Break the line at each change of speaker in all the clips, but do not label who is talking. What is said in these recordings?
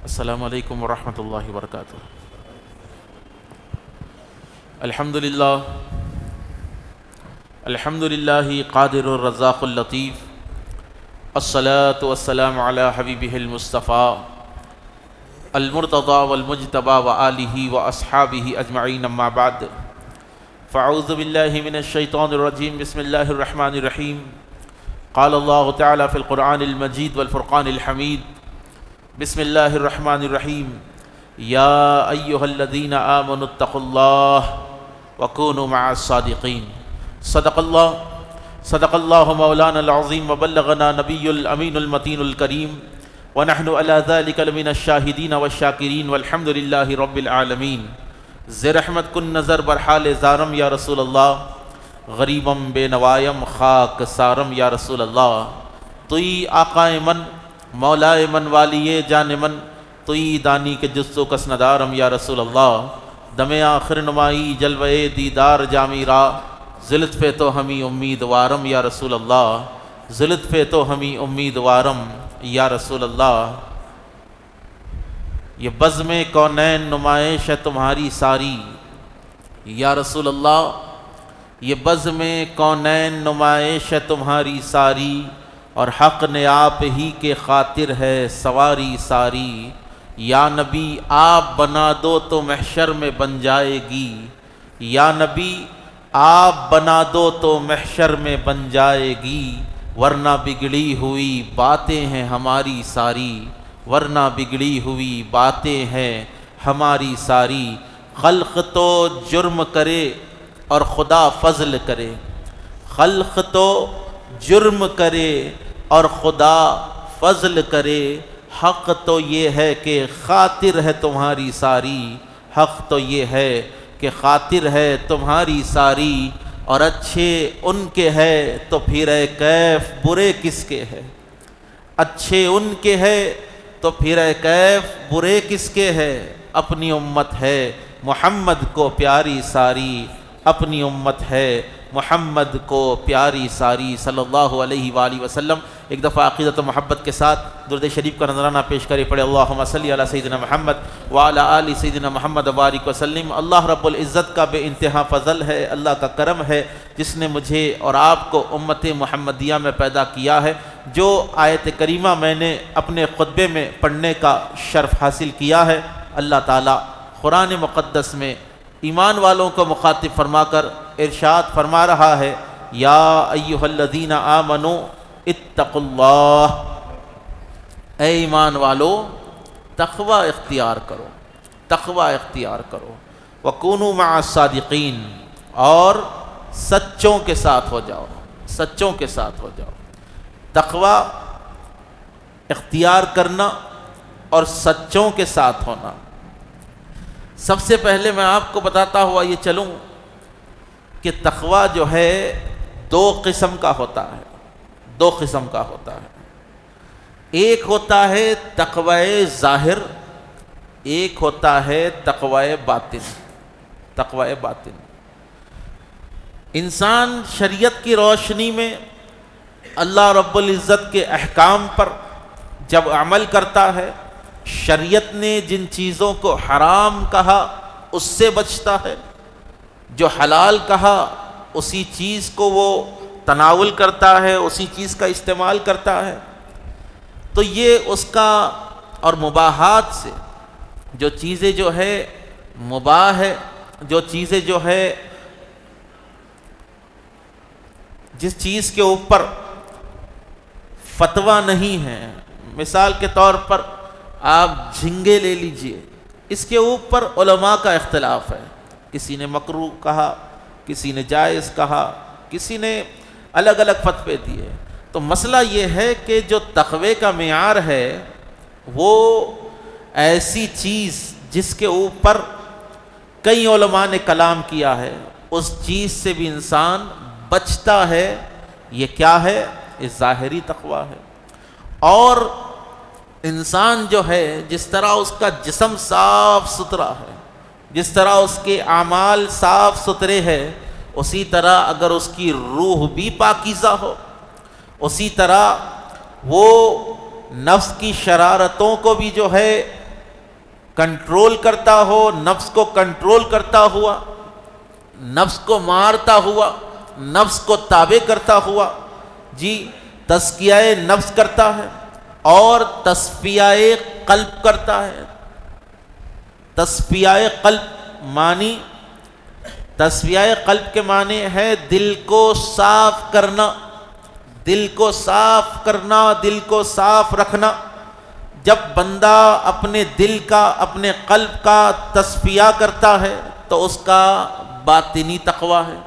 السلام علیکم ورحمۃ اللہ وبرکاتہ۔ الحمدللہ قادر الرزاق اللطیف، الصلاة والسلام علی حبیبہ المصطفیٰ المرتضی والمجتبی وآلہ واصحابہ اجمعین، اما بعد فاعوذ باللہ من الشیطان الرجیم، بسم اللہ الرحمن الرحیم۔ قال اللہ تعالی فی القرآن المجید والفرقان الحمید، بسم اللہ الرحمن الرحیم۔ یا ایہا الذین آمنوا اتقوا اللہ وکونوا مع الصادقین۔ صدق اللہ مولانا العظیم وبلغنا نبی الامین المتین الکریم، ونحن علی ذلک لمن الشاہدین والشاکرین والحمد للہ رب العالمین۔ زیر رحمت کن نظر برحال زارم یا رسول اللہ، غریبم بے نوایم خاک سارم یا رسول اللہ۔ توئی آقائے من، مولائے من، والیے جان من، توئی دانی کے جستو کس ندارم یا رسول اللہ۔ دم آخر نمائی جلوے دیدار جامی را، ذلت پہ تو ہمیں امیدوارم یا رسول اللہ، ذلت پہ تو ہمیں امیدوارم یا رسول اللہ۔ یہ بزم کونین نمائش ہے تمہاری ساری یا رسول اللہ، یہ بزم کونین نمائش ہے تمہاری ساری، اور حق نے آپ ہی کے خاطر ہے سواری ساری۔ یا نبی آپ بنا دو تو محشر میں بن جائے گی، یا نبی آپ بنا دو تو محشر میں بن جائے گی، ورنہ بگڑی ہوئی باتیں ہیں ہماری ساری، ورنہ بگڑی ہوئی باتیں ہیں ہماری ساری۔ خلق تو جرم کرے اور خدا فضل کرے، خلق تو جرم کرے اور خدا فضل کرے، حق تو یہ ہے کہ خاطر ہے تمہاری ساری، حق تو یہ ہے کہ خاطر ہے تمہاری ساری۔ اور اچھے ان کے ہے تو پھر اے کیف برے کس کے ہے، اچھے ان کے ہے تو پھر اے کیف برے کس کے ہے۔ اپنی امت ہے محمد کو پیاری ساری، اپنی امت ہے محمد کو پیاری ساری، صلی اللہ علیہ وآلہ وسلم۔ ایک دفعہ عقیدت و محبت کے ساتھ درود شریف کا نذرانہ پیش کرے، پڑھے اللہم صلی علی سیدنا محمد وعلی آل سیدنا محمد وبارک وسلم۔ اللہ رب العزت کا بے انتہا فضل ہے، اللہ کا کرم ہے، جس نے مجھے اور آپ کو امت محمدیہ میں پیدا کیا ہے۔ جو آیت کریمہ میں نے اپنے خطبے میں پڑھنے کا شرف حاصل کیا ہے، اللہ تعالیٰ قرآن مقدس میں ایمان والوں کو مخاطب فرما کر ارشاد فرما رہا ہے، یا ایھا الذین آمنوا اتقوا اللہ، اے ایمان والو تقوی اختیار کرو، تقوی اختیار کرو، وکونوا مع الصادقین، اور سچوں کے ساتھ ہو جاؤ، سچوں کے ساتھ ہو جاؤ۔ تقوی اختیار کرنا اور سچوں کے ساتھ ہونا۔ سب سے پہلے میں آپ کو بتاتا ہوا یہ چلوں کہ تقوی جو ہے دو قسم کا ہوتا ہے، دو قسم کا ہوتا ہے۔ ایک ہوتا ہے تقوی ظاہر، ایک ہوتا ہے تقوی باطن، تقوی باطن۔ انسان شریعت کی روشنی میں اللہ رب العزت کے احکام پر جب عمل کرتا ہے، شریعت نے جن چیزوں کو حرام کہا اس سے بچتا ہے، جو حلال کہا اسی چیز کو وہ تناول کرتا ہے، اسی چیز کا استعمال کرتا ہے، تو یہ اس کا، اور مباحات سے جو چیزیں جو ہے مباح ہے، جو چیزیں جو ہے جس چیز کے اوپر فتویٰ نہیں ہے، مثال کے طور پر آپ جھنگے لے لیجئے، اس کے اوپر علماء کا اختلاف ہے، کسی نے مکروہ کہا، کسی نے جائز کہا، کسی نے الگ الگ فتوے دیے۔ تو مسئلہ یہ ہے کہ جو تقوی کا معیار ہے وہ ایسی چیز جس کے اوپر کئی علماء نے کلام کیا ہے، اس چیز سے بھی انسان بچتا ہے۔ یہ کیا ہے؟ یہ ظاہری تقوی ہے۔ اور انسان جو ہے جس طرح اس کا جسم صاف ستھرا ہے، جس طرح اس کے اعمال صاف ستھرے ہیں، اسی طرح اگر اس کی روح بھی پاکیزہ ہو، اسی طرح وہ نفس کی شرارتوں کو بھی جو ہے کنٹرول کرتا ہو، نفس کو کنٹرول کرتا ہوا، نفس کو مارتا ہوا، نفس کو تابع کرتا ہوا، جی تزکیہ نفس کرتا ہے اور تصفیہ قلب کرتا ہے۔ تصفیہ قلب معنی، تصفیہ قلب کے معنی ہے دل کو صاف کرنا، دل کو صاف کرنا، دل کو صاف رکھنا۔ جب بندہ اپنے دل کا، اپنے قلب کا تصفیہ کرتا ہے تو اس کا باطنی تقوی ہے،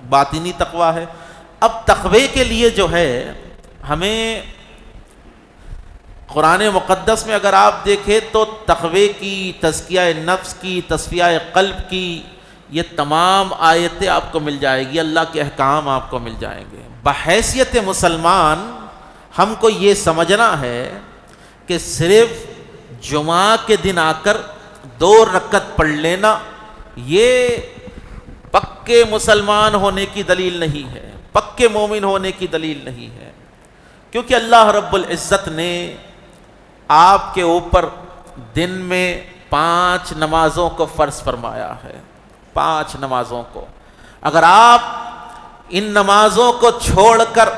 باطنی تقوی ہے۔ اب تقوی کے لیے جو ہے ہمیں قرآن مقدس میں اگر آپ دیکھیں تو تقوی کی، تزکیہ نفس کی، تصفیہ قلب کی یہ تمام آیتیں آپ کو مل جائے گی، اللہ کے احکام آپ کو مل جائیں گے۔ بحیثیت مسلمان ہم کو یہ سمجھنا ہے کہ صرف جمعہ کے دن آ کر 2 رکعت پڑھ لینا یہ پکے مسلمان ہونے کی دلیل نہیں ہے، پکے مومن ہونے کی دلیل نہیں ہے، کیونکہ اللہ رب العزت نے آپ کے اوپر دن میں 5 نمازوں کو فرض فرمایا ہے، 5 نمازوں کو۔ اگر آپ ان نمازوں کو چھوڑ کر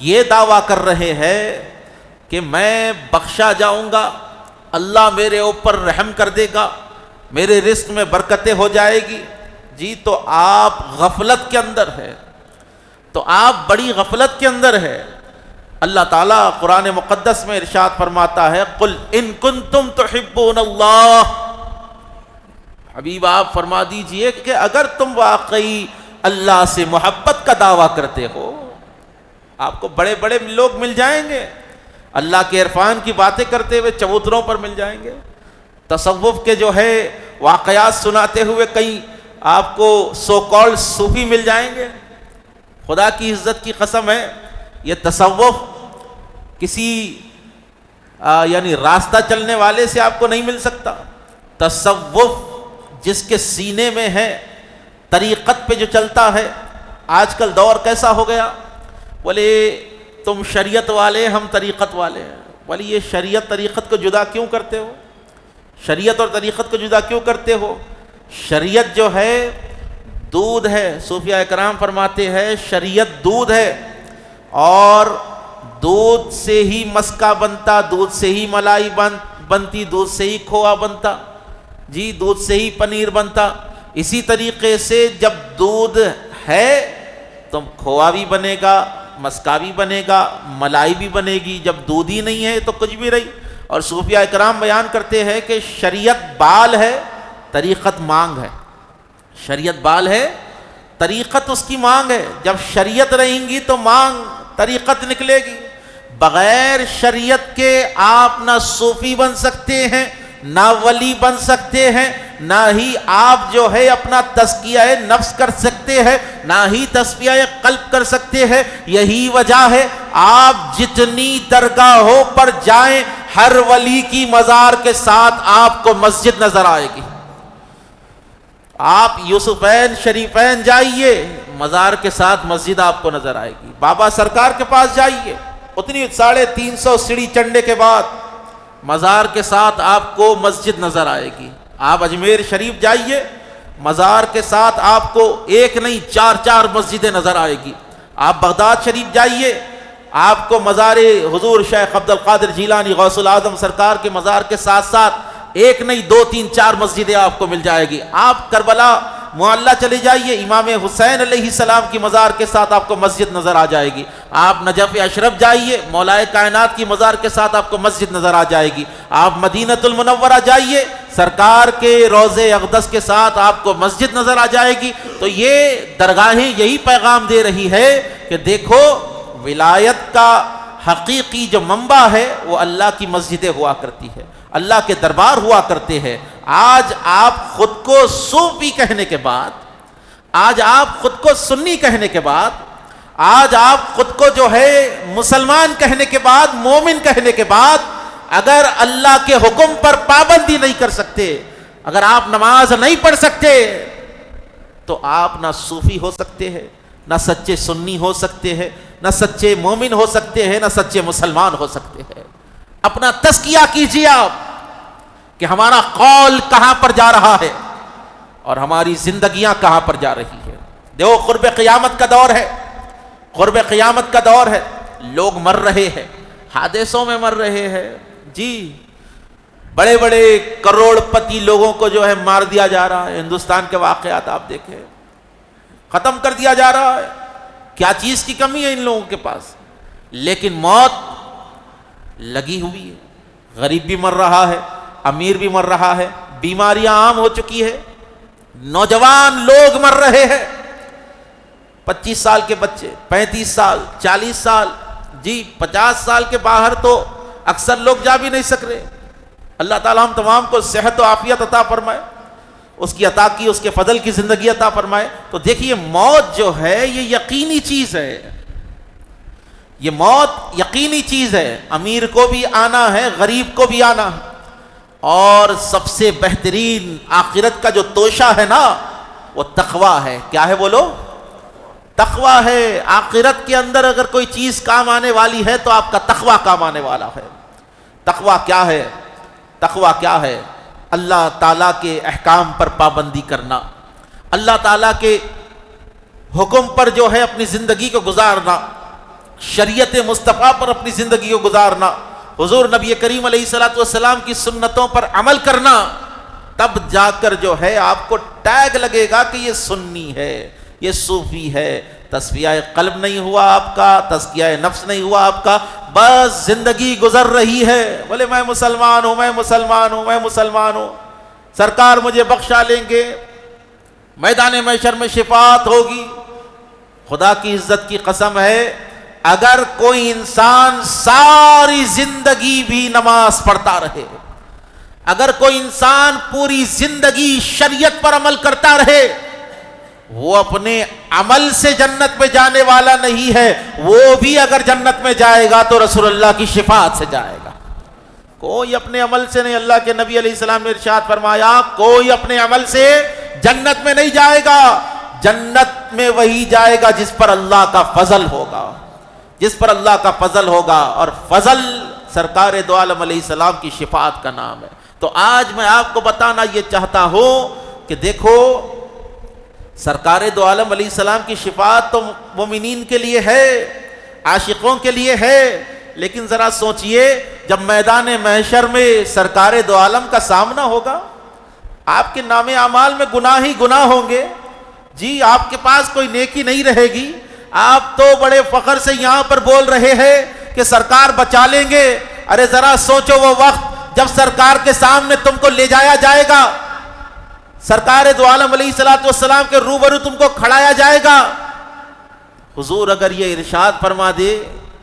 یہ دعویٰ کر رہے ہیں کہ میں بخشا جاؤں گا، اللہ میرے اوپر رحم کر دے گا، میرے رزق میں برکتیں ہو جائے گی، جی تو آپ غفلت کے اندر ہے، تو آپ بڑی غفلت کے اندر ہے۔ اللہ تعالیٰ قرآن مقدس میں ارشاد فرماتا ہے قل ان کنتم تحبون اللہ، حبیب آپ فرما دیجئے کہ اگر تم واقعی اللہ سے محبت کا دعویٰ کرتے ہو، آپ کو بڑے بڑے لوگ مل جائیں گے اللہ کے عرفان کی باتیں کرتے ہوئے، چبوتروں پر مل جائیں گے، تصوف کے جو ہے واقعات سناتے ہوئے کئی آپ کو سو کالڈ صوفی مل جائیں گے۔ خدا کی عزت کی قسم ہے یہ تصوف کسی یعنی راستہ چلنے والے سے آپ کو نہیں مل سکتا۔ تصوف جس کے سینے میں ہے، طریقت پہ جو چلتا ہے۔ آج کل دور کیسا ہو گیا، بولے تم شریعت والے ہم طریقت والے ہیں، بولے یہ شریعت طریقت کو جدا کیوں کرتے ہو؟ شریعت اور طریقت کو جدا کیوں کرتے ہو؟ شریعت جو ہے دودھ ہے، صوفیاء کرام فرماتے ہیں شریعت دودھ ہے، اور دودھ سے ہی مسکا بنتا، دودھ سے ہی ملائی بنتی، دودھ سے ہی کھووا بنتا، جی دودھ سے ہی پنیر بنتا۔ اسی طریقے سے جب دودھ ہے تو کھووا بھی بنے گا، مسکا بھی بنے گا، ملائی بھی بنے گی۔ جب دودھ ہی نہیں ہے تو کچھ بھی رہی۔ اور صوفیاء کرام بیان کرتے ہیں کہ شریعت بال ہے، طریقت مانگ ہے۔ شریعت بال ہے، طریقت اس کی مانگ ہے۔ جب شریعت رہیں گی تو مانگ طریقت نکلے گی۔ بغیر شریعت کے آپ نہ صوفی بن سکتے ہیں، نہ ولی بن سکتے ہیں، نہ ہی آپ جو ہے اپنا تزکیہ نفس کر سکتے ہیں، نہ ہی تصفیہ قلب کر سکتے ہیں۔ یہی وجہ ہے آپ جتنی درگاہوں پر جائیں، ہر ولی کی مزار کے ساتھ آپ کو مسجد نظر آئے گی۔ آپ یوسفین شریفین جائیے، مزار کے ساتھ مسجد آپ کو نظر آئے گی۔ بابا سرکار کے پاس جائیے، اتنی 350 سیڑھی چڑھنے کے بعد مزار کے ساتھ آپ کو مسجد نظر آئے گی۔ آپ اجمیر شریف جائیے، مزار کے ساتھ آپ کو ایک نہیں 4 مسجدیں نظر آئے گی۔ آپ بغداد شریف جائیے، آپ کو مزار حضور شیخ عبد القادر جیلانی غوث العظم سرکار کے مزار کے ساتھ ساتھ ایک نہیں 2 3 4 مسجدیں آپ کو مل جائے گی۔ آپ کربلا معلّہ چلے جائیے، امام حسین علیہ السلام کی مزار کے ساتھ آپ کو مسجد نظر آ جائے گی۔ آپ نجف اشرف جائیے، مولائے کائنات کی مزار کے ساتھ آپ کو مسجد نظر آ جائے گی۔ آپ مدینۃ المنورہ جائیے، سرکار کے روضے اقدس کے ساتھ آپ کو مسجد نظر آ جائے گی۔ تو یہ درگاہیں یہی پیغام دے رہی ہے کہ دیکھو ولایت کا حقیقی جو منبع ہے وہ اللہ کی مسجدیں ہوا کرتی ہے، اللہ کے دربار ہوا کرتے ہیں۔ آج آپ خود کو صوفی کہنے کے بعد، آج آپ خود کو سنی کہنے کے بعد، آج آپ خود کو جو ہے مسلمان کہنے کے بعد، مومن کہنے کے بعد، اگر اللہ کے حکم پر پابندی نہیں کر سکتے، اگر آپ نماز نہیں پڑھ سکتے، تو آپ نہ صوفی ہو سکتے ہیں، نہ سچے سنی ہو سکتے ہیں، نہ سچے مومن ہو سکتے ہیں، نہ سچے مسلمان ہو سکتے ہیں۔ اپنا تزکیہ کیجیے آپ کہ ہمارا قول کہاں پر جا رہا ہے اور ہماری زندگیاں کہاں پر جا رہی ہے۔ دیکھو قرب قیامت کا دور ہے، قرب قیامت کا دور ہے، لوگ مر رہے ہیں، حادثوں میں مر رہے ہیں، جی بڑے بڑے کروڑ پتی لوگوں کو جو ہے مار دیا جا رہا ہے۔ ہندوستان کے واقعات آپ دیکھیں، ختم کر دیا جا رہا ہے۔ کیا چیز کی کمی ہے ان لوگوں کے پاس؟ لیکن موت لگی ہوئی ہے، غریب بھی مر رہا ہے، امیر بھی مر رہا ہے، بیماریاں عام ہو چکی ہے، نوجوان لوگ مر رہے ہیں، 25 سال کے بچے، 35 سال، 40 سال، جی 50 سال کے باہر تو اکثر لوگ جا بھی نہیں سک رہے۔ اللہ تعالیٰ ہم تمام کو صحت و عافیت عطا فرمائے، اس کی عطا کی، اس کے فضل کی زندگی عطا فرمائے۔ تو دیکھیے موت جو ہے یہ یقینی چیز ہے، یہ موت یقینی چیز ہے، امیر کو بھی آنا ہے، غریب کو بھی آنا ہے۔ اور سب سے بہترین آخرت کا جو توشہ ہے نا وہ تقویٰ ہے۔ کیا ہے بولو؟ تقویٰ ہے۔ آخرت کے اندر اگر کوئی چیز کام آنے والی ہے تو آپ کا تقویٰ کام آنے والا ہے۔ تقویٰ کیا ہے؟ تقویٰ کیا ہے؟ اللہ تعالیٰ کے احکام پر پابندی کرنا، اللہ تعالیٰ کے حکم پر جو ہے اپنی زندگی کو گزارنا، شریعت مصطفیٰ پر اپنی زندگی کو گزارنا، حضور نبی کریم علیہ الصلوۃ والسلام کی سنتوں پر عمل کرنا، تب جا کر جو ہے آپ کو ٹیگ لگے گا کہ یہ سنی ہے، یہ صوفی ہے۔ تصفیہ قلب نہیں ہوا آپ کا، تزکیہ نفس نہیں ہوا آپ کا، بس زندگی گزر رہی ہے، بولے میں مسلمان ہوں، میں مسلمان ہوں، میں مسلمان ہوں، سرکار مجھے بخشا لیں گے، میدان محشر میں شفاعت ہوگی۔ خدا کی عزت کی قسم ہے، اگر کوئی انسان ساری زندگی بھی نماز پڑھتا رہے، اگر کوئی انسان پوری زندگی شریعت پر عمل کرتا رہے، وہ اپنے عمل سے جنت میں جانے والا نہیں ہے، وہ بھی اگر جنت میں جائے گا تو رسول اللہ کی شفاعت سے جائے گا۔ کوئی اپنے عمل سے نہیں، اللہ کے نبی علیہ السلام نے ارشاد فرمایا کوئی اپنے عمل سے جنت میں نہیں جائے گا، جنت میں وہی جائے گا جس پر اللہ کا فضل ہوگا، جس پر اللہ کا فضل ہوگا، اور فضل سرکار دو عالم علیہ السلام کی شفاعت کا نام ہے۔ تو آج میں آپ کو بتانا یہ چاہتا ہوں کہ دیکھو سرکار دو عالم علیہ السلام کی شفاعت تو مومنین کے لیے ہے، عاشقوں کے لیے ہے، لیکن ذرا سوچئے جب میدان محشر میں سرکار دو عالم کا سامنا ہوگا، آپ کے نام اعمال میں گناہ ہی گناہ ہوں گے، جی آپ کے پاس کوئی نیکی نہیں رہے گی، آپ تو بڑے فخر سے یہاں پر بول رہے ہیں کہ سرکار بچا لیں گے۔ ارے ذرا سوچو وہ وقت جب سرکار کے سامنے تم کو لے جایا جائے گا، سرکار دو عالم علیہ الصلوۃ والسلام کے روبرو تم کو کھڑایا جائے گا۔ حضور اگر یہ ارشاد فرما دے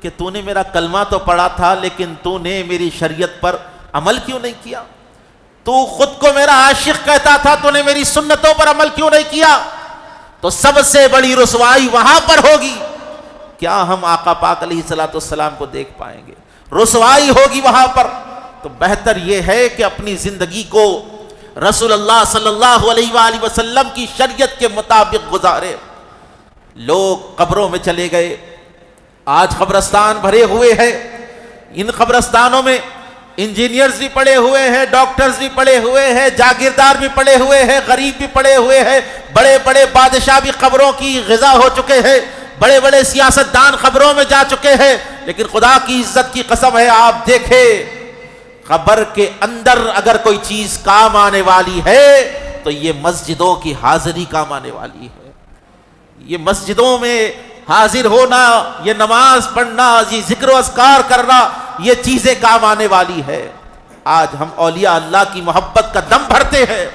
کہ تو نے میرا کلمہ تو پڑھا تھا لیکن تو نے میری شریعت پر عمل کیوں نہیں کیا، تو خود کو میرا عاشق کہتا تھا، تو نے میری سنتوں پر عمل کیوں نہیں کیا، تو سب سے بڑی رسوائی وہاں پر ہوگی۔ کیا ہم آقا پاک علیہ الصلوۃ والسلام کو دیکھ پائیں گے؟ رسوائی ہوگی وہاں پر۔ تو بہتر یہ ہے کہ اپنی زندگی کو رسول اللہ صلی اللہ علیہ وآلہ وسلم کی شریعت کے مطابق گزارے۔ لوگ قبروں میں چلے گئے، آج قبرستان بھرے ہوئے ہیں، ان قبرستانوں میں انجینئرز بھی پڑے ہوئے ہیں، ڈاکٹرز بھی پڑے ہوئے ہیں، جاگیردار بھی پڑے ہوئے ہیں، غریب بھی پڑے ہوئے ہیں، بڑے بڑے بادشاہ بھی قبروں کی غذا ہو چکے ہیں، بڑے بڑے سیاستدان قبروں میں جا چکے ہیں، لیکن خدا کی عزت کی قسم ہے آپ دیکھیں قبر کے اندر اگر کوئی چیز کام آنے والی ہے تو یہ مسجدوں کی حاضری کام آنے والی ہے، یہ مسجدوں میں حاضر ہونا، یہ نماز پڑھنا، یہ ذکر و اذکار کرنا، یہ چیزیں کام آنے والی ہے۔ آج ہم اولیاء اللہ کی محبت کا دم بھرتے ہیں،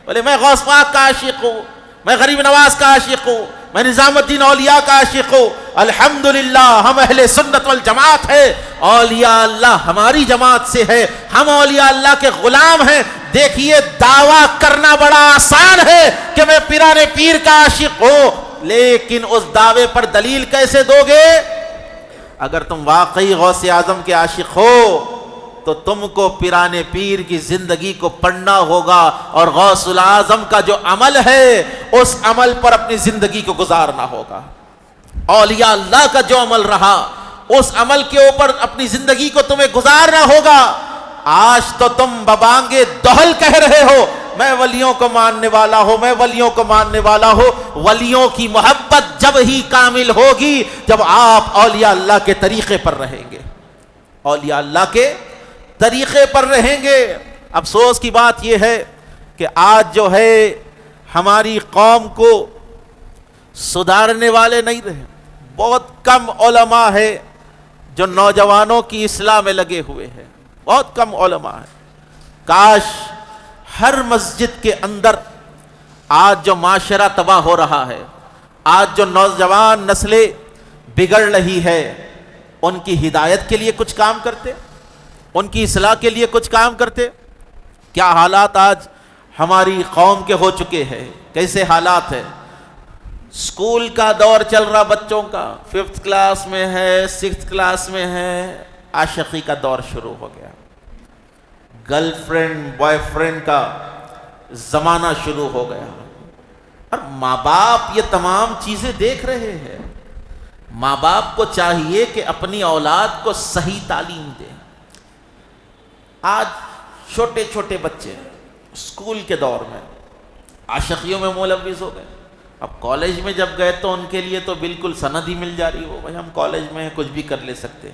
بولے میں غوث پاک کا عاشق ہوں، میں غریب نواز کا عاشق ہوں، میں نظام الدین اولیاء کا عاشق ہوں۔ الحمدللہ ہم اہل سنت والجماعت ہے، اولیاء اللہ ہماری جماعت سے ہے، ہم اولیاء اللہ کے غلام ہیں۔ دیکھیے دعویٰ کرنا بڑا آسان ہے کہ میں پیران پیر کا عاشق ہوں، لیکن اس دعوے پر دلیل کیسے دو گے؟ اگر تم واقعی غوث اعظم کے عاشق ہو تو تم کو پیران پیر کی زندگی کو پڑھنا ہوگا، اور غوث الاعظم کا جو عمل ہے اس عمل پر اپنی زندگی کو گزارنا ہوگا۔ اولیاء اللہ کا جو عمل رہا اس عمل کے اوپر اپنی زندگی کو تمہیں گزارنا ہوگا۔ آج تو تم ببانگے دہل کہہ رہے ہو میں ولیوں کو ماننے والا ہوں، میں ولیوں کو ماننے والا ہوں۔ ولیوں کی محبت جب ہی کامل ہوگی جب آپ اولیاء اللہ کے طریقے پر رہیں گے، اولیاء اللہ کے طریقے پر رہیں گے۔ افسوس کی بات یہ ہے کہ آج جو ہے ہماری قوم کو سدھارنے والے نہیں رہے، بہت کم علماء ہے جو نوجوانوں کی اصلاح میں لگے ہوئے ہیں، بہت کم علماء ہیں۔ کاش ہر مسجد کے اندر آج جو معاشرہ تباہ ہو رہا ہے، آج جو نوجوان نسلیں بگڑ رہی ہے، ان کی ہدایت کے لیے کچھ کام کرتے، ان کی اصلاح کے لیے کچھ کام کرتے۔ کیا حالات آج ہماری قوم کے ہو چکے ہیں، کیسے حالات ہیں۔ اسکول کا دور چل رہا بچوں کا، 5th کلاس میں ہے، 6th کلاس میں ہے، عاشقی کا دور شروع ہو گیا، گرل فرینڈ بوائے فرینڈ کا زمانہ شروع ہو گیا، اور ماں باپ یہ تمام چیزیں دیکھ رہے ہیں۔ ماں باپ کو چاہیے کہ اپنی اولاد کو صحیح تعلیم دیں۔ آج چھوٹے چھوٹے بچے اسکول کے دور میں عاشقیوں میں ملوث ہو گئے، اب کالج میں جب گئے تو ان کے لیے تو بالکل سند ہی مل جا رہی ہو، بھائی ہم کالج میں کچھ بھی کر لے سکتے،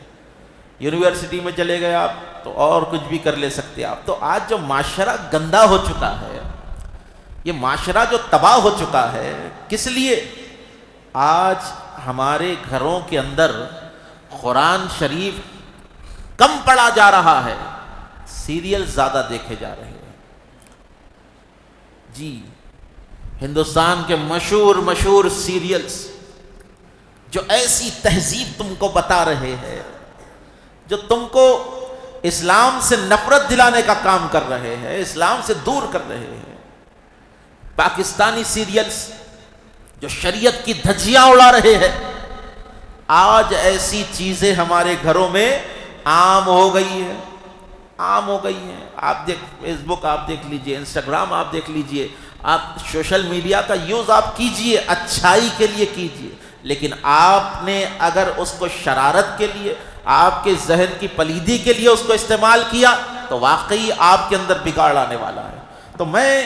یونیورسٹی میں چلے گئے آپ تو اور کچھ بھی کر لے سکتے آپ۔ تو آج جو معاشرہ گندا ہو چکا ہے، یہ معاشرہ جو تباہ ہو چکا ہے، کس لیے؟ آج ہمارے گھروں کے اندر قرآن شریف کم پڑھا جا رہا ہے، سیریل زیادہ دیکھے جا رہے ہیں۔ جی، ہندوستان کے مشہور سیریلز جو ایسی تہذیب تم کو بتا رہے ہیں، جو تم کو اسلام سے نفرت دلانے کا کام کر رہے ہیں، اسلام سے دور کر رہے ہیں۔ پاکستانی سیریلز جو شریعت کی دھجیاں اڑا رہے ہیں، آج ایسی چیزیں ہمارے گھروں میں عام ہو گئی ہیں، عام ہو گئی ہیں۔ آپ فیس بک آپ دیکھ لیجئے، انسٹاگرام آپ دیکھ لیجئے، آپ سوشل میڈیا کا یوز آپ کیجئے، اچھائی کے لیے کیجئے، لیکن آپ نے اگر اس کو شرارت کے لیے، آپ کے ذہن کی پلیدی کے لیے اس کو استعمال کیا تو واقعی آپ کے اندر بگاڑ آنے والا ہے۔ تو میں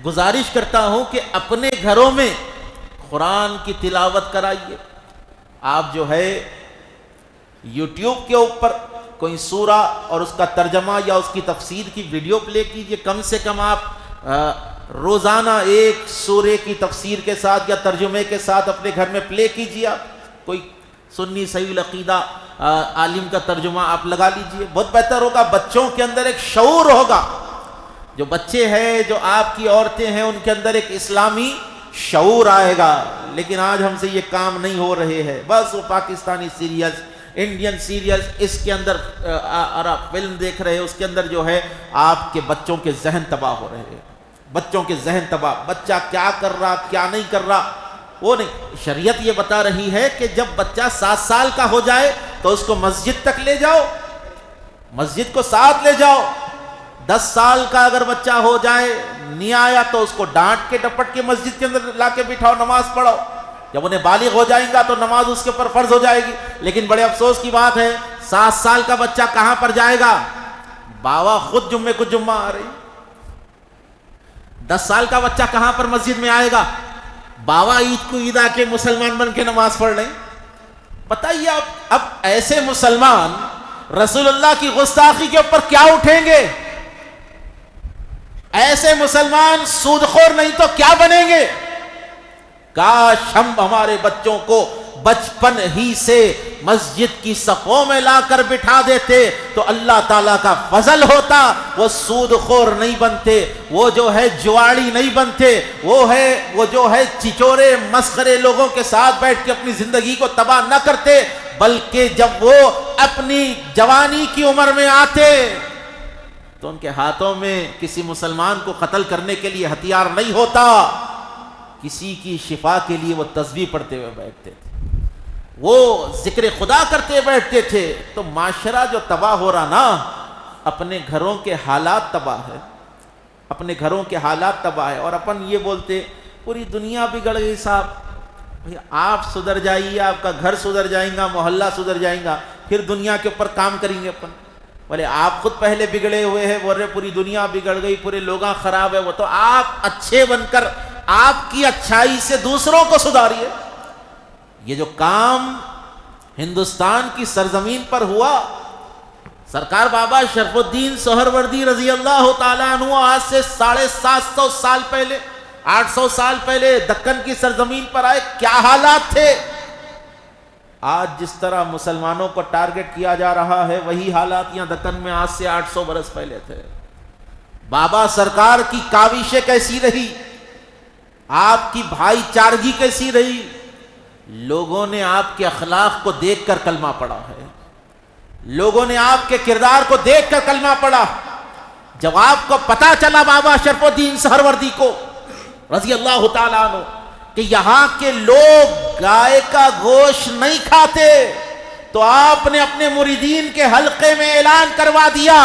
گزارش کرتا ہوں کہ اپنے گھروں میں قرآن کی تلاوت کرائیے۔ آپ جو ہے یوٹیوب کے اوپر کوئی سورہ اور اس کا ترجمہ یا اس کی تفسیر کی ویڈیو پلے کیجئے، کم سے کم آپ روزانہ ایک سورے کی تفسیر کے ساتھ یا ترجمے کے ساتھ اپنے گھر میں پلے کیجئے۔ آپ کوئی سنی صحیح العقیدہ عالم کا ترجمہ آپ لگا لیجئے، بہت بہتر ہوگا۔ بچوں کے اندر ایک شعور ہوگا، جو بچے ہیں، جو آپ کی عورتیں ہیں، ان کے اندر ایک اسلامی شعور آئے گا۔ لیکن آج ہم سے یہ کام نہیں ہو رہے ہیں، بس وہ پاکستانی سیریلز، انڈین سیریلز، اس کے اندر آپ فلم دیکھ رہے ہیں، اس کے اندر جو ہے آپ کے بچوں کے ذہن تباہ ہو رہے ہیں، بچوں کے ذہن تباہ۔ بچہ کیا کر رہا کیا نہیں کر رہا وہ نہیں، شریعت یہ بتا رہی ہے کہ جب بچہ 7 سال کا ہو جائے تو اس کو مسجد تک لے جاؤ، مسجد کو ساتھ لے جاؤ۔ 10 سال کا اگر بچہ ہو جائے نہیں آیا تو اس کو ڈانٹ کے ڈپٹ کے مسجد کے اندر لا کے بٹھاؤ، نماز پڑھو۔ جب انہیں بالغ ہو جائیں گا تو نماز اس کے اوپر فرض ہو جائے گی۔ لیکن بڑے افسوس کی بات ہے، 7 سال کا بچہ کہاں پر جائے گا؟ باوا خود جمعے کو جمعہ آ رہی۔ 10 سال کا بچہ کہاں پر مسجد میں آئے گا؟ باوا عید کو عید آ کے مسلمان بن کے نماز پڑھ لیں۔ بتائیے اب ایسے مسلمان رسول اللہ کی گستاخی کے اوپر کیا اٹھیں گے؟ ایسے مسلمان سودخور نہیں تو کیا بنیں گے؟ کاش ہم ہمارے بچوں کو بچپن ہی سے مسجد کی صفوں میں لا کر بٹھا دیتے تو اللہ تعالیٰ کا فضل ہوتا، وہ سودخور نہیں بنتے، وہ جو ہے جواڑی نہیں بنتے، وہ جو ہے چچورے مسخرے لوگوں کے ساتھ بیٹھ کے اپنی زندگی کو تباہ نہ کرتے، بلکہ جب وہ اپنی جوانی کی عمر میں آتے تو ان کے ہاتھوں میں کسی مسلمان کو قتل کرنے کے لیے ہتھیار نہیں ہوتا، کسی کی شفا کے لیے وہ تسبیح پڑھتے ہوئے بیٹھتے تھے، وہ ذکر خدا کرتے بیٹھتے تھے۔ تو معاشرہ جو تباہ ہو رہا نا، اپنے گھروں کے حالات تباہ ہے، اپنے گھروں کے حالات تباہ ہے۔ اور اپن یہ بولتے پوری دنیا بگڑ گئی صاحب، آپ سدھر جائیے، آپ کا گھر سدھر جائیں گا، محلہ سدھر جائیں گا، پھر دنیا کے اوپر کام کریں گے اپن۔ بولے آپ خود پہلے بگڑے ہوئے ہیں، بول رہے پوری دنیا بگڑ گئی، پورے لوگاں خراب ہے، وہ تو آپ اچھے بن کر آپ کی اچھائی سے دوسروں کو سدھاریے۔ یہ جو کام ہندوستان کی سرزمین پر ہوا، سرکار بابا شرف الدین سہروردی رضی اللہ تعالیٰ عنہ آج سے 750 سال پہلے، 800 سال پہلے دکن کی سرزمین پر آئے، کیا حالات تھے؟ آج جس طرح مسلمانوں کو ٹارگٹ کیا جا رہا ہے وہی حالات یہاں دکن میں آج سے 800 برس پہلے تھے۔ بابا سرکار کی کاوشیں کیسی رہی، آپ کی بھائی چارگی کیسی رہی، لوگوں نے آپ کے اخلاق کو دیکھ کر کلمہ پڑھا ہے، لوگوں نے آپ کے کردار کو دیکھ کر کلمہ پڑھا۔ جب آپ کو پتا چلا بابا شرف الدین سہروردی کو رضی اللہ تعالیٰ عنہ کہ یہاں کے لوگ گائے کا گوشت نہیں کھاتے، تو آپ نے اپنے مریدین کے حلقے میں اعلان کروا دیا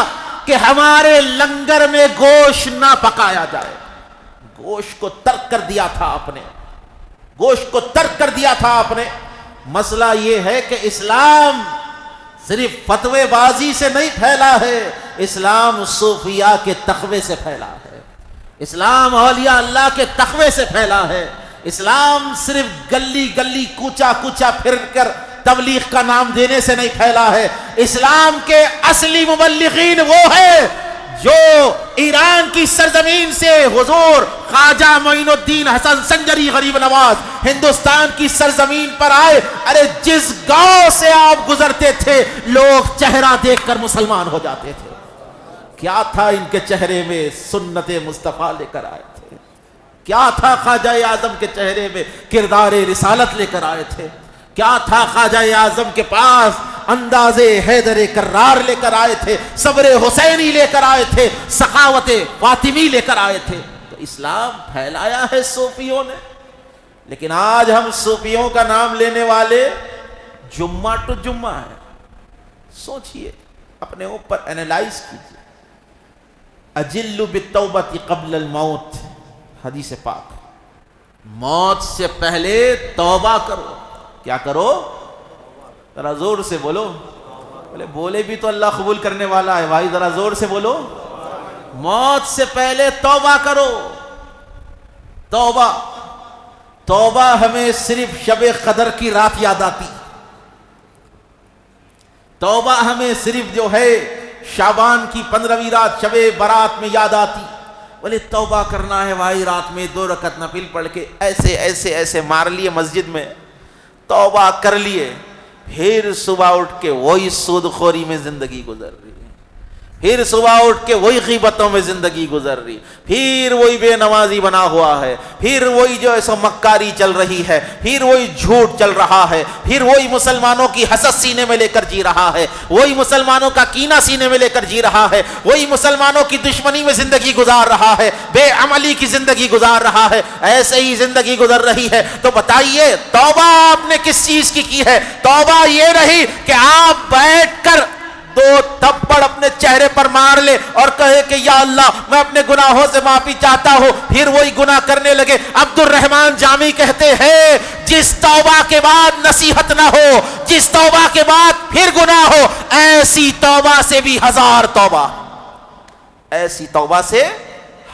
کہ ہمارے لنگر میں گوشت نہ پکایا جائے۔ گوشت کو ترک کر دیا تھا آپ نے، گوشت کو ترک کر دیا تھا آپ نے۔ مسئلہ یہ ہے کہ اسلام صرف فتوے بازی سے نہیں پھیلا ہے، اسلام صوفیاء کے تقوی سے پھیلا ہے، اسلام اولیاء اللہ کے تقوی سے پھیلا ہے۔ اسلام صرف گلی گلی کوچا کوچا پھر کر تبلیغ کا نام دینے سے نہیں پھیلا ہے۔ اسلام کے اصلی مبلغین وہ ہیں جو ایران کی سرزمین سے حضور خواجہ معین الدین حسن سنجری غریب نواز ہندوستان کی سرزمین پر آئے۔ ارے جس گاؤں سے آپ گزرتے تھے لوگ چہرہ دیکھ کر مسلمان ہو جاتے تھے۔ کیا تھا ان کے چہرے میں؟ سنت مصطفیٰ لے کر آئے تھے۔ کیا تھا خواجہ اعظم کے چہرے میں؟ کردار رسالت لے کر آئے تھے۔ کیا تھا خواجہ اعظم کے پاس؟ انداز حیدر کرار لے کر آئے تھے، صبر حسینی لے کر آئے تھے، سخاوت فاطمی لے کر آئے تھے۔ تو اسلام پھیلایا ہے صوفیوں نے، لیکن آج ہم صوفیوں کا نام لینے والے جمعہ ٹو جمعہ ہے۔ سوچئے، اپنے اوپر اینالائز کیجئے۔ اجل بالتوبۃ قبل الموت، حدیث پاک، موت سے پہلے توبہ کرو۔ کیا کرو؟ ذرا زور سے بولو۔ بولے بھی تو اللہ قبول کرنے والا ہے بھائی، ذرا زور سے بولو۔ موت سے پہلے توبہ کرو۔ توبہ، توبہ ہمیں صرف شب قدر کی رات یاد آتی، توبہ ہمیں صرف جو ہے شعبان کی 15ویں رات شب برات میں یاد آتی۔ بولے توبہ کرنا ہے بھائی، رات میں 2 رکعت نفل پڑھ کے ایسے ایسے ایسے مار لیے مسجد میں، توبہ کر لیے، پھر صبح اٹھ کے وہی سود خوری میں زندگی گزر رہی ہے، پھر صبح اٹھ کے وہی غیبتوں میں زندگی گزر رہی، پھر وہی بے نمازی بنا ہوا ہے، پھر وہی جو ہے سو مکاری چل رہی ہے، پھر وہی جھوٹ چل رہا ہے، پھر وہی مسلمانوں کی حسد سینے میں لے کر جی رہا ہے، وہی مسلمانوں کا کینہ سینے میں لے کر جی رہا ہے، وہی مسلمانوں کی دشمنی میں زندگی گزار رہا ہے، بے عملی کی زندگی گزار رہا ہے، ایسے ہی زندگی گزر رہی ہے۔ تو بتائیے توبہ آپ نے کس چیز کی ہے؟ توبہ یہ رہی کہ آپ بیٹھ کر 2 تھپڑ اپنے چہرے پر مار لے اور کہے کہ یا اللہ میں اپنے گناہوں سے معافی چاہتا ہوں، پھر وہی گناہ کرنے لگے۔ عبد الرحمن جامی کہتے ہیں جس توبہ کے بعد نصیحت نہ ہو، جس توبہ کے بعد پھر گناہ ہو، ایسی توبہ سے بھی 1000 توبہ، ایسی توبہ سے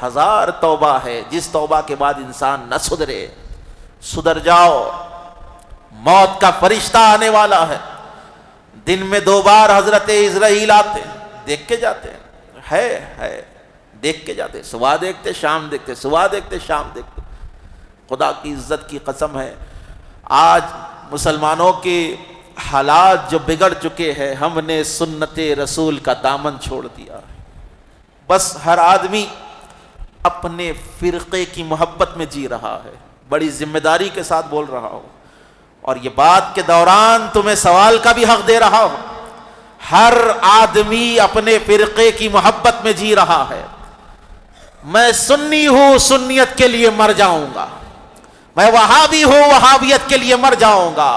1000 توبہ ہے۔ جس توبہ کے بعد انسان نہ سدھرے، سدھر جاؤ، موت کا فرشتہ آنے والا ہے۔ دن میں 2 بار حضرت اسرائیل آتے، دیکھ کے جاتے ہے دیکھ کے جاتے، صبح دیکھتے شام دیکھتے، صبح دیکھتے شام دیکھتے۔ خدا کی عزت کی قسم ہے، آج مسلمانوں کے حالات جو بگڑ چکے ہیں، ہم نے سنت رسول کا دامن چھوڑ دیا ہے۔ بس ہر آدمی اپنے فرقے کی محبت میں جی رہا ہے۔ بڑی ذمہ داری کے ساتھ بول رہا ہوں، اور یہ بات کے دوران تمہیں سوال کا بھی حق دے رہا ہوں۔ ہر آدمی اپنے فرقے کی محبت میں جی رہا ہے۔ میں سنی ہوں، سنیت کے لیے مر جاؤں گا۔ میں وہابی ہوں، وہابیت کے لیے مر جاؤں گا۔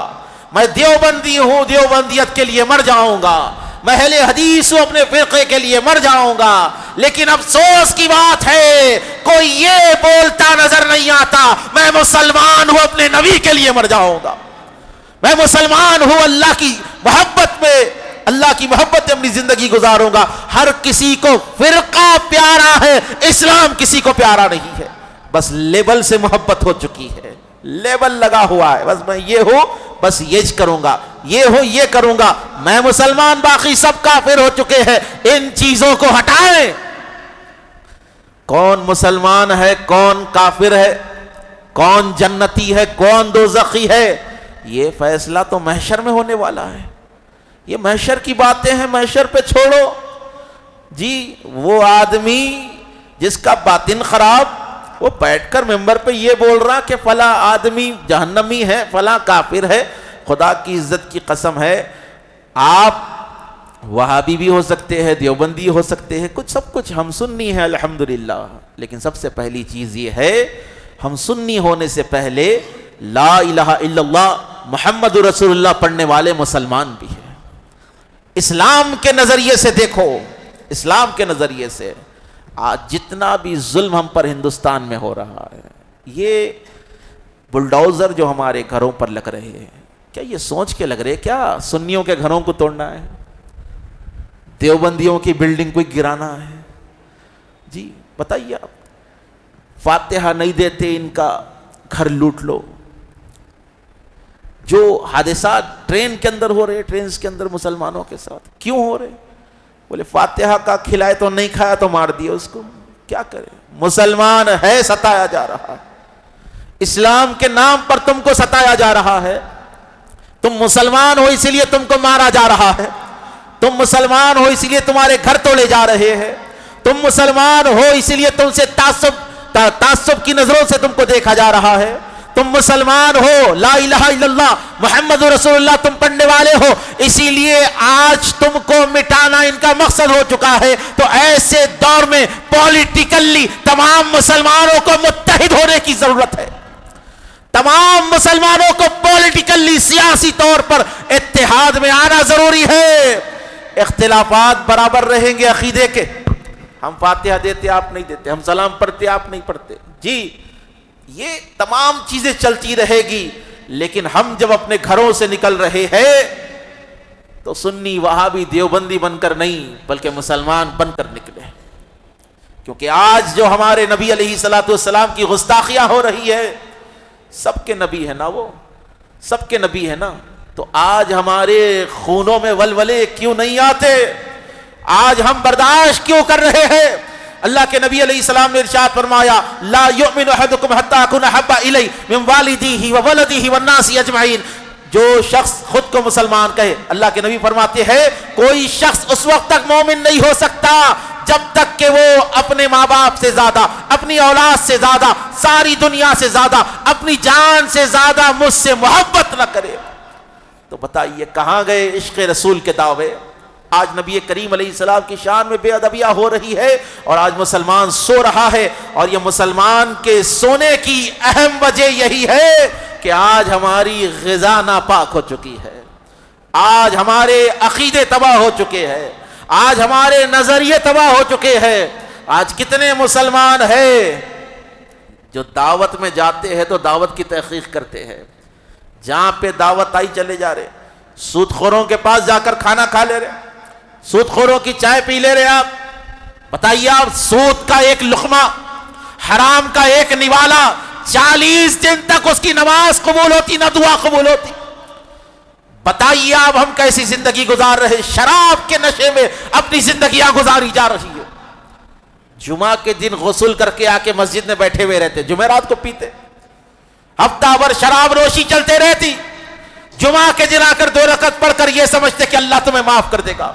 میں دیوبندی ہوں، دیوبندیت کے لیے مر جاؤں گا۔ میں اہل حدیث ہوں، اپنے فرقے کے لیے مر جاؤں گا۔ لیکن افسوس کی بات ہے کوئی یہ بولتا نظر نہیں آتا میں مسلمان ہوں، اپنے نبی کے لیے مر جاؤں گا، میں مسلمان ہوں، اللہ کی محبت میں اللہ کی محبت اپنی زندگی گزاروں گا. ہر کسی کو فرقہ پیارا ہے، اسلام کسی کو پیارا نہیں ہے. بس لیبل سے محبت ہو چکی ہے، لیبل لگا ہوا ہے، بس میں یہ ہوں بس یہ کروں گا، یہ ہو یہ کروں گا، میں مسلمان باقی سب کافر ہو چکے ہیں. ان چیزوں کو ہٹائیں. کون مسلمان ہے، کون کافر ہے، کون جنتی ہے، کون دوزخی ہے، یہ فیصلہ تو محشر میں ہونے والا ہے. یہ محشر کی باتیں ہیں، محشر پہ چھوڑو. جی وہ آدمی جس کا باطن خراب، وہ بیٹھ کر ممبر پہ یہ بول رہا کہ فلاں آدمی جہنمی ہے، فلاں کافر ہے. خدا کی عزت کی قسم ہے، آپ وہابی بھی ہو سکتے ہیں، دیوبندی ہو سکتے ہیں، کچھ سب کچھ ہم سنی ہیں الحمدللہ. لیکن سب سے پہلی چیز یہ ہے، ہم سنی ہونے سے پہلے لا الہ الا اللہ محمد رسول اللہ پڑھنے والے مسلمان بھی ہیں. اسلام کے نظریے سے دیکھو، اسلام کے نظریے سے آج جتنا بھی ظلم ہم پر ہندوستان میں ہو رہا ہے، یہ بلڈوزر جو ہمارے گھروں پر لگ رہے ہیں، کیا یہ سوچ کے لگ رہے کیا سنیوں کے گھروں کو توڑنا ہے، دیوبندیوں کی بلڈنگ کو گرانا ہے؟ جی بتائیے آپ، فاتحہ نہیں دیتے ان کا گھر لوٹ لو. جو حادثات ٹرین کے اندر ہو رہے، ٹرینز کے اندر مسلمانوں کے ساتھ کیوں ہو رہے؟ بولے فاتحہ کا کھلائے تو نہیں کھایا تو مار دیا اس کو. کیا کرے، مسلمان ہے ستایا جا رہا ہے، اسلام کے نام پر تم کو ستایا جا رہا ہے. تم مسلمان ہو اسی لیے تم کو مارا جا رہا ہے، تم مسلمان ہو اسی لیے تمہارے گھر توڑے جا رہے ہیں، تم مسلمان ہو اسی لیے تم سے تعصب کی نظروں سے تم کو دیکھا جا رہا ہے. تم مسلمان ہو، لا الہ الا اللہ محمد رسول اللہ تم پڑھنے والے ہو، اسی لیے آج تم کو مٹانا ان کا مقصد ہو چکا ہے. تو ایسے دور میں پولیٹیکلی تمام مسلمانوں کو متحد ہونے کی ضرورت ہے. تمام مسلمانوں کو پولیٹیکلی سیاسی طور پر اتحاد میں آنا ضروری ہے. اختلافات برابر رہیں گے عقیدے کے، ہم فاتحہ دیتے آپ نہیں دیتے، ہم سلام پڑھتے آپ نہیں پڑھتے، جی یہ تمام چیزیں چلتی رہے گی. لیکن ہم جب اپنے گھروں سے نکل رہے ہیں تو سنی وہابی دیوبندی بن کر نہیں بلکہ مسلمان بن کر نکلے. کیونکہ آج جو ہمارے نبی علیہ الصلوۃ والسلام کی گستاخیاں ہو رہی ہے، سب کے نبی ہے نا، وہ سب کے نبی ہے نا، تو آج ہمارے خونوں میں ولولے کیوں نہیں آتے؟ آج ہم برداشت کیوں کر رہے ہیں؟ اللہ کے نبی علیہ السلام نے ارشاد فرمایا لا یؤمن احدکم حتی اکون احب الی من والدیہ وولدیہ والناس اجمعین. جو شخص خود کو مسلمان کہے، اللہ کے نبی فرماتے ہیں کوئی شخص اس وقت تک مومن نہیں ہو سکتا جب تک کہ وہ اپنے ماں باپ سے زیادہ، اپنی اولاد سے زیادہ، ساری دنیا سے زیادہ، اپنی جان سے زیادہ مجھ سے محبت نہ کرے. تو بتائیے کہاں گئے عشق رسول کے دعوے؟ آج نبی کریم علیہ السلام کی شان میں بے ادبیاں ہو رہی ہے، اور آج مسلمان سو رہا ہے. اور یہ مسلمان کے سونے کی اہم وجہ یہی ہے کہ آج ہماری غذا ناپاک ہو چکی ہے، آج ہمارے عقیدے تباہ ہو چکے ہیں، آج ہمارے نظریے تباہ ہو چکے ہیں. آج کتنے مسلمان ہیں جو دعوت میں جاتے ہیں تو دعوت کی تحقیق کرتے ہیں، جہاں پہ دعوت آئی چلے جا رہے، سود خوروں کے پاس جا کر کھانا کھا لے رہے، سود خوروں کی چائے پی لے رہے. آپ بتائیے، آپ سود کا ایک لقمہ، حرام کا ایک نوالا، 40 دن تک اس کی نماز قبول ہوتی نہ دعا قبول ہوتی. بتائیے آپ ہم کیسی زندگی گزار رہے؟ شراب کے نشے میں اپنی زندگیاں گزاری جا رہی ہے. جمعہ کے دن غسل کر کے آ کے مسجد میں بیٹھے ہوئے رہتے، جمعرات کو پیتے، ہفتہ بھر شراب نوشی چلتے رہتی، جمعہ کے دن آ کر 2 رکعت پڑھ کر یہ سمجھتے کہ اللہ تمہیں معاف کر دے گا.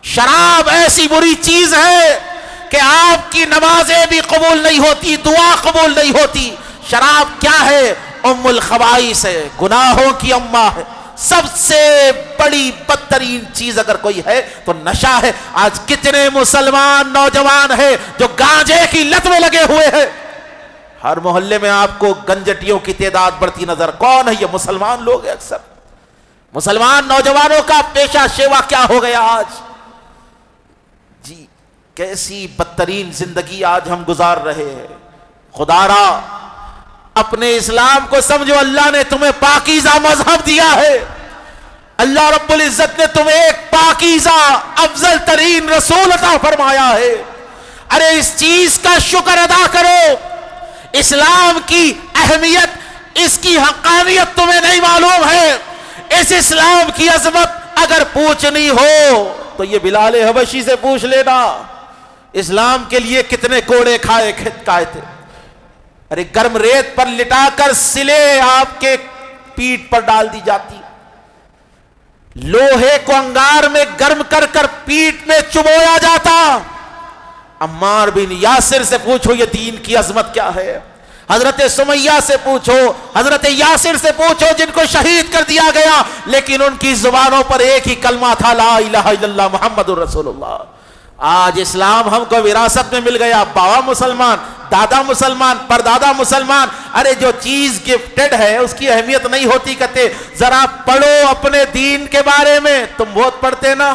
شراب ایسی بری چیز ہے کہ آپ کی نمازیں بھی قبول نہیں ہوتی، دعا قبول نہیں ہوتی. شراب کیا ہے؟ ام الخبائث ہے، گناہوں کی اماں ہے. سب سے بڑی بدترین چیز اگر کوئی ہے تو نشہ ہے. آج کتنے مسلمان نوجوان ہیں جو گانجے کی لت میں لگے ہوئے ہیں. ہر محلے میں آپ کو گنجٹیوں کی تعداد بڑھتی نظر. کون ہے یہ؟ مسلمان لوگ ہیں اکثر. مسلمان نوجوانوں کا پیشہ شیوا کیا ہو گیا آج؟ جی کیسی بدترین زندگی آج ہم گزار رہے ہیں. خدا را اپنے اسلام کو سمجھو، اللہ نے تمہیں پاکیزہ مذہب دیا ہے. اللہ رب العزت نے تمہیں ایک پاکیزہ افضل ترین رسول عطا فرمایا ہے. ارے اس چیز کا شکر ادا کرو. اسلام کی اہمیت، اس کی حقانیت تمہیں نہیں معلوم ہے. اس اسلام کی عظمت اگر پوچھنی ہو تو یہ بلال حبشی سے پوچھ لینا. اسلام کے لیے کتنے کوڑے کھائے تھے. ارے گرم ریت پر لٹا کر سلے آپ کے پیٹھ پر ڈال دی جاتی، لوہے کو انگار میں گرم کر کر پیٹھ میں چبویا جاتا. عمار بن یاسر سے پوچھو یہ دین کی عظمت کیا ہے. حضرت سمیہ سے پوچھو، حضرت یاسر سے پوچھو جن کو شہید کر دیا گیا، لیکن ان کی زبانوں پر ایک ہی کلمہ تھا، لا الہ الا اللہ محمد الرسول اللہ. آج اسلام ہم کو وراثت میں مل گیا. باوا مسلمان، دادا مسلمان، پردادا مسلمان. ارے جو چیز گفٹڈ ہے اس کی اہمیت نہیں ہوتی. کہتے ذرا پڑھو اپنے دین کے بارے میں. تم بہت پڑھتے نا،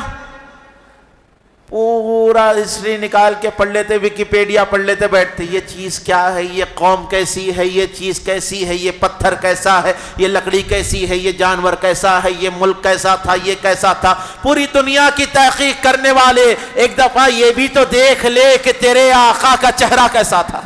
پورا ہسٹری نکال کے پڑھ لیتے، ویکیپیڈیا پڑھ لیتے بیٹھتے. یہ چیز کیا ہے، یہ قوم کیسی ہے، یہ چیز کیسی ہے، یہ پتھر کیسا ہے، یہ لکڑی کیسی ہے، یہ جانور کیسا ہے، یہ ملک کیسا تھا، یہ کیسا تھا. پوری دنیا کی تحقیق کرنے والے ایک دفعہ یہ بھی تو دیکھ لے کہ تیرے آقا کا چہرہ کیسا تھا،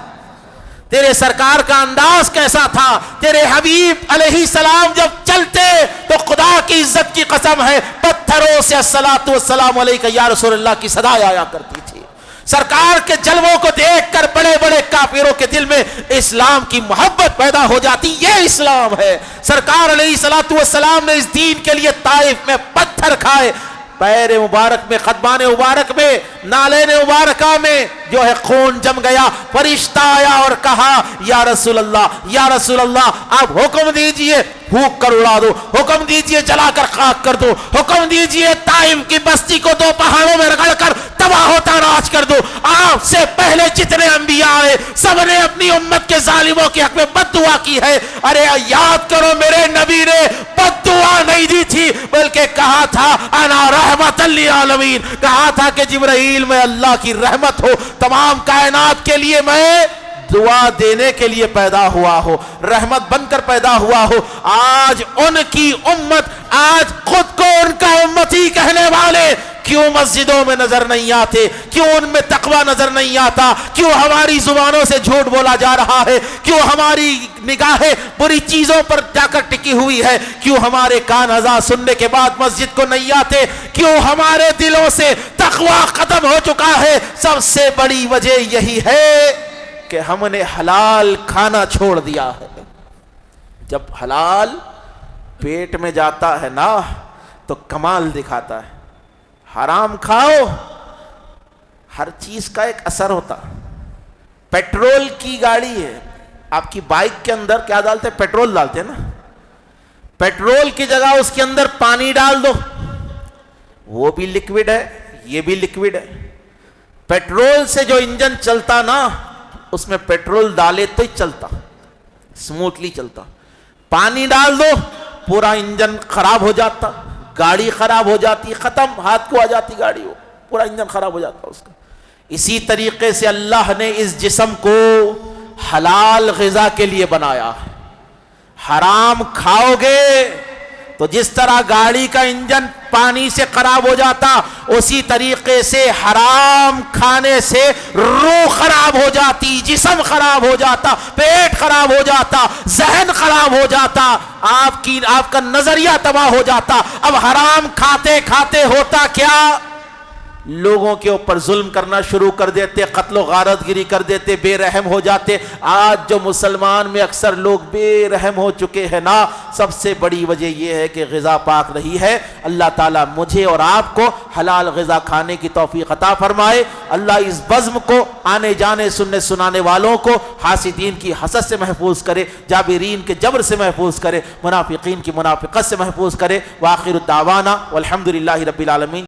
تیرے سرکار کا انداز کیسا تھا. تیرے حبیب علیہ السلام جب چلتے تو خدا کی عزت کی قسم ہے پتھروں سے الصلاۃ والسلام علیک یا رسول اللہ کی صدا آیا کرتی تھی. سرکار کے جلووں کو دیکھ کر بڑے بڑے کافروں کے دل میں اسلام کی محبت پیدا ہو جاتی. یہ اسلام ہے. سرکار علیہ الصلاۃ والسلام نے اس دین کے لیے طائف میں پتھر کھائے. پیر مبارک میں، قدمان مبارک میں، نالین مبارکہ میں جو ہے خون جم گیا. فرشتہ آیا اور کہا یا رسول اللہ، یا رسول اللہ آپ حکم دیجئے پھونک کر اڑا دو، حکم دیجئے جلا کر خاک کر دو، حکم دیجئے طائف کی بستی کو دو پہاڑوں میں رگڑ کر تباہ و تاراج کر دو. آپ سے پہلے جتنے انبیاء آئے سب نے اپنی امت کے ظالموں کے حق میں بد دعا کی ہے. ارے یاد کرو میرے نبی نے بد دعا نہیں دی تھی، بلکہ کہا تھا انا رحمت للعالمین. کہا تھا کہ جبرائیل میں اللہ کی رحمت ہو، تمام کائنات کے لیے میں دعا دینے کے لیے پیدا ہوا ہو، رحمت بن کر پیدا ہوا ہو. آج ان کی امت، آج خود کو ان کا امتی کہنے والے کیوں مسجدوں میں نظر نہیں آتے؟ کیوں ان میں تقوی نظر نہیں آتا؟ کیوں ہماری زبانوں سے جھوٹ بولا جا رہا ہے؟ کیوں ہماری نگاہیں بری چیزوں پر جا کر ٹکی ہوئی ہے؟ کیوں ہمارے کان اذان سننے کے بعد مسجد کو نہیں آتے؟ کیوں ہمارے دلوں سے تقوی ختم ہو چکا ہے؟ سب سے بڑی وجہ یہی ہے کہ ہم نے حلال کھانا چھوڑ دیا ہے. جب حلال پیٹ میں جاتا ہے نا تو کمال دکھاتا ہے. حرام کھاؤ، ہر چیز کا ایک اثر ہوتا. پیٹرول کی گاڑی ہے، آپ کی بائک کے اندر کیا ڈالتے؟ پیٹرول ڈالتے ہیں نا. پیٹرول کی جگہ اس کے اندر پانی ڈال دو، وہ بھی لکوڈ ہے، یہ بھی لکوڈ ہے. پیٹرول سے جو انجن چلتا نا اس میں پیٹرول ڈالے تو ہی چلتا، سموتھلی چلتا. پانی ڈال دو پورا انجن خراب ہو جاتا، گاڑی خراب ہو جاتی، ختم، ہاتھ کو آ جاتی گاڑی، وہ پورا انجن خراب ہو جاتا اس کا. اسی طریقے سے اللہ نے اس جسم کو حلال غذا کے لیے بنایا ہے. حرام کھاؤ گے تو جس طرح گاڑی کا انجن پانی سے خراب ہو جاتا، اسی طریقے سے حرام کھانے سے روح خراب ہو جاتی، جسم خراب ہو جاتا، پیٹ خراب ہو جاتا، ذہن خراب ہو جاتا، آپ کا نظریہ تباہ ہو جاتا. اب حرام کھاتے کھاتے ہوتا کیا؟ لوگوں کے اوپر ظلم کرنا شروع کر دیتے، قتل و غارت گری کر دیتے، بے رحم ہو جاتے. آج جو مسلمان میں اکثر لوگ بے رحم ہو چکے ہیں نا، سب سے بڑی وجہ یہ ہے کہ غذا پاک نہیں ہے. اللہ تعالیٰ مجھے اور آپ کو حلال غذا کھانے کی توفیق عطا فرمائے. اللہ اس بزم کو، آنے جانے سننے سنانے والوں کو حاسدین کی حسد سے محفوظ کرے، جابرین کے جبر سے محفوظ کرے، منافقین کی منافقت سے محفوظ کرے. وآخر الدعوانا والحمد للہ رب العالمین.